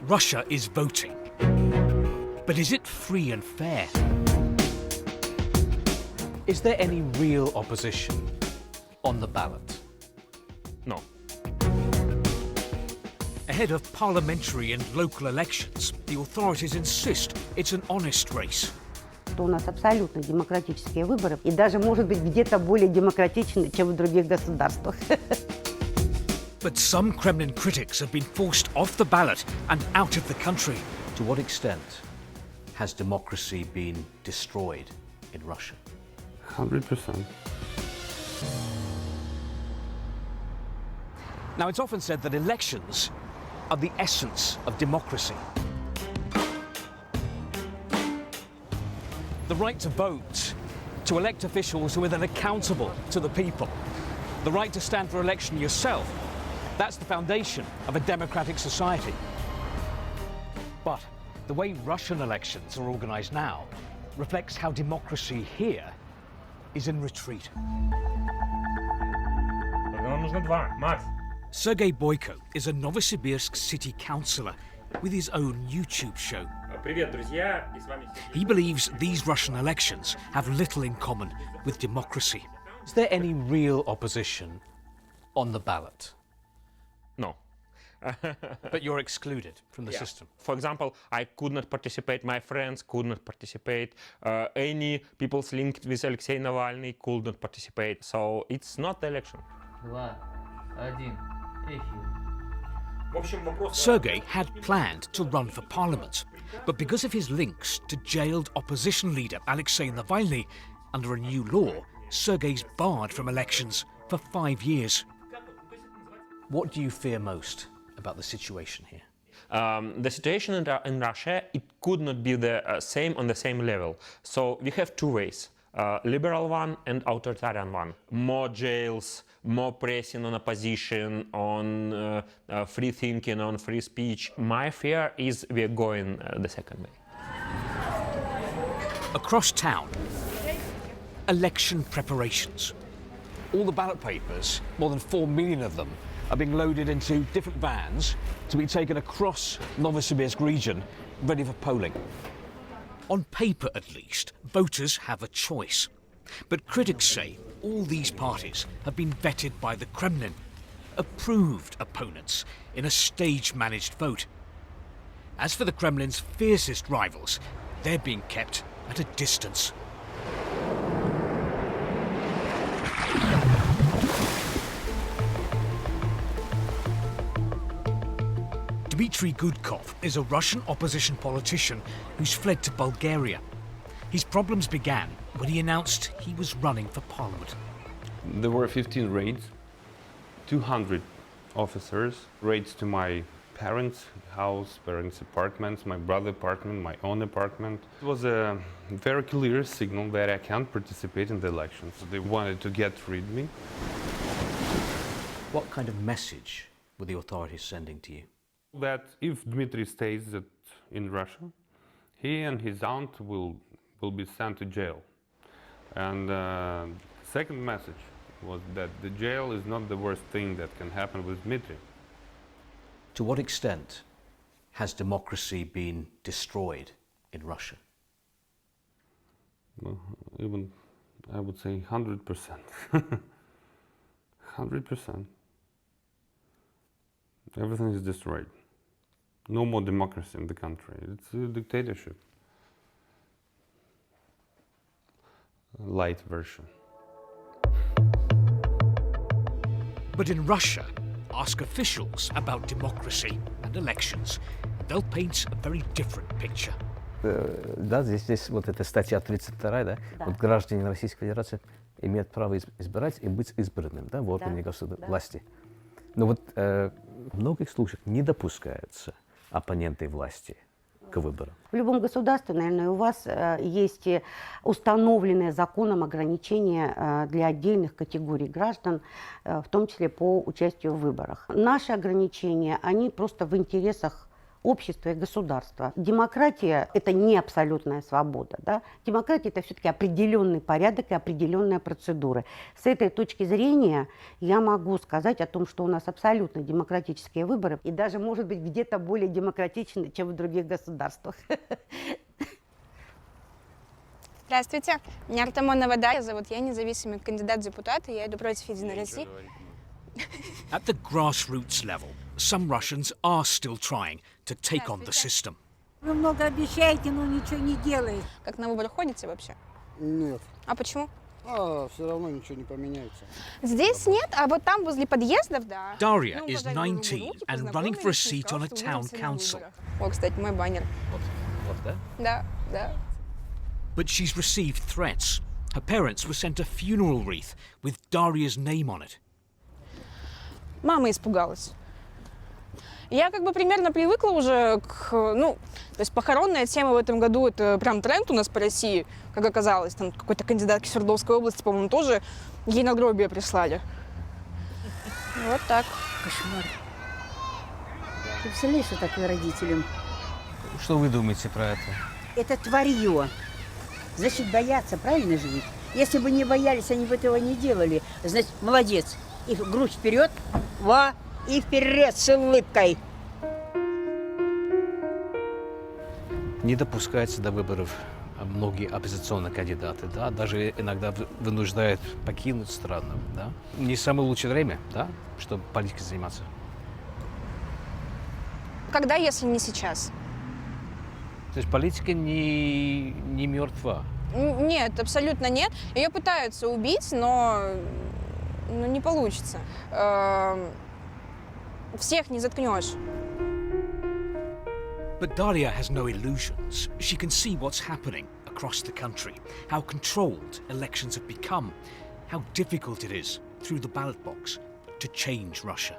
Russia is voting. But is it free and fair? Is there any real opposition on the ballot? No. Ahead of parliamentary and local elections, the authorities insist it's an honest race. У нас абсолютно демократические выборы, и даже, может быть, где-то более демократичны, чем в других государствах. But some Kremlin critics have been forced off the ballot and out of the country. To what extent has democracy been destroyed in Russia? 100%. Now, it's often said that elections are the essence of democracy. The right to vote, to elect officials who are then accountable to the people. The right to stand for election yourself. That's the foundation of a democratic society. But the way Russian elections are organised now reflects how democracy here is in retreat. Нам нужно два, Макс. Sergei Boyko is a Novosibirsk city councillor with his own YouTube show. Привет, друзья, и с вами He believes these Russian elections have little in common with democracy. Is there any real opposition on the ballot? No. But you're excluded from the Yeah. system. For example, I could not participate, my friends could not participate, any people linked with Alexei Navalny could not participate, so it's not the election. 2, 1, эфир. В общем, вопрос... Sergei had planned to run for parliament, but because of his links to jailed opposition leader Alexei Navalny, under a new law, Sergei's barred from elections for 5 years. What do you fear most about the situation here? The situation in Russia, it could not be the same on the same level. So we have two ways, liberal one and authoritarian one. More jails, more pressing on opposition, on free thinking, on free speech. My fear is we're going the second way. Across town, election preparations. All the ballot papers, more than 4 million of them, are being loaded into different vans to be taken across Novosibirsk region, ready for polling. On paper, at least, voters have a choice. But critics say all these parties have been vetted by the Kremlin, approved opponents in a stage-managed vote. As for the Kremlin's fiercest rivals, they're being kept at a distance. Dimitry Goodkov is a Russian opposition politician who's fled to Bulgaria. His problems began when he announced he was running for parliament. There were 15 raids, 200 officers, raids to my parents' house, parents' apartments, my brother's apartment, my own apartment. It was a very clear signal that I can't participate in the elections. They wanted to get rid of me. What kind of message were the authorities sending to you? That if Dmitry stays in Russia, he and his aunt will be sent to jail. And second message was that the jail is not the worst thing that can happen with Dmitry. To what extent has democracy been destroyed in Russia? Well, even, I would say 100%. 100%. Everything is destroyed. No more democracy in the country. It's a dictatorship. A light version. But in Russia, ask officials about democracy and elections, and they'll paint a very different picture. Да, здесь вот эта статья 32, да? Да. Вот граждане Российской Федерации имеют право избирать и быть избранным, да, в органе Да. власти. Но вот в многих случаях не допускаются оппоненты власти к выборам. В любом государстве, наверное, у вас есть установленные законом ограничения для отдельных категорий граждан, в том числе по участию в выборах. Наши ограничения, они просто в интересах общества и государства. Демократия – это не абсолютная свобода. Да? Демократия – это все-таки определенный порядок и определенные процедуры. С этой точки зрения я могу сказать о том, что у нас абсолютно демократические выборы и даже, может быть, где-то более демократичны, чем в других государствах. Здравствуйте, меня Артамонова Дарья зовут, я независимый кандидат в депутаты, я иду против Единой России. At the grassroots level, some Russians are still trying to take on the system. Вы много обещаете, но ничего не делаете. Как на выборы ходите вообще? Нет. А почему? Все равно ничего не поменяется. Здесь нет, а вот там возле подъездов, да. Daria Ну, is уважаемые 19 руки, and running for a познакомились, seat on a сказал, что town увидимся на council. выборах. О, кстати, мой баннер. Вот, да? Да, да. But she's received threats. Her parents were sent a funeral wreath with Daria's name on it. Мама испугалась. Я как бы примерно привыкла уже к, ну, то есть похоронная тема в этом году, это прям тренд у нас по России, как оказалось. Там какой-то кандидатки Свердловской области, по-моему, тоже ей надгробие прислали. Вот так. Кошмар. Ты представляешь, что такое родителям? Что вы думаете про это? Это тварье. Значит, боятся, правильно же ведь? Если бы не боялись, они бы этого не делали. Значит, молодец. И грудь вперед, и вперед с улыбкой. Не допускаются до выборов многие оппозиционные кандидаты, да, даже иногда вынуждают покинуть страну, да. Не самое лучшее время, да, чтобы политикой заниматься. Когда, если не сейчас? То есть политика не мертва. Нет, абсолютно нет. Ее пытаются убить, но не получится. Всех не заткнешь. But Daria has no illusions. She can see what's happening across the country, how controlled elections have become, how difficult it is through the ballot box to change Russia.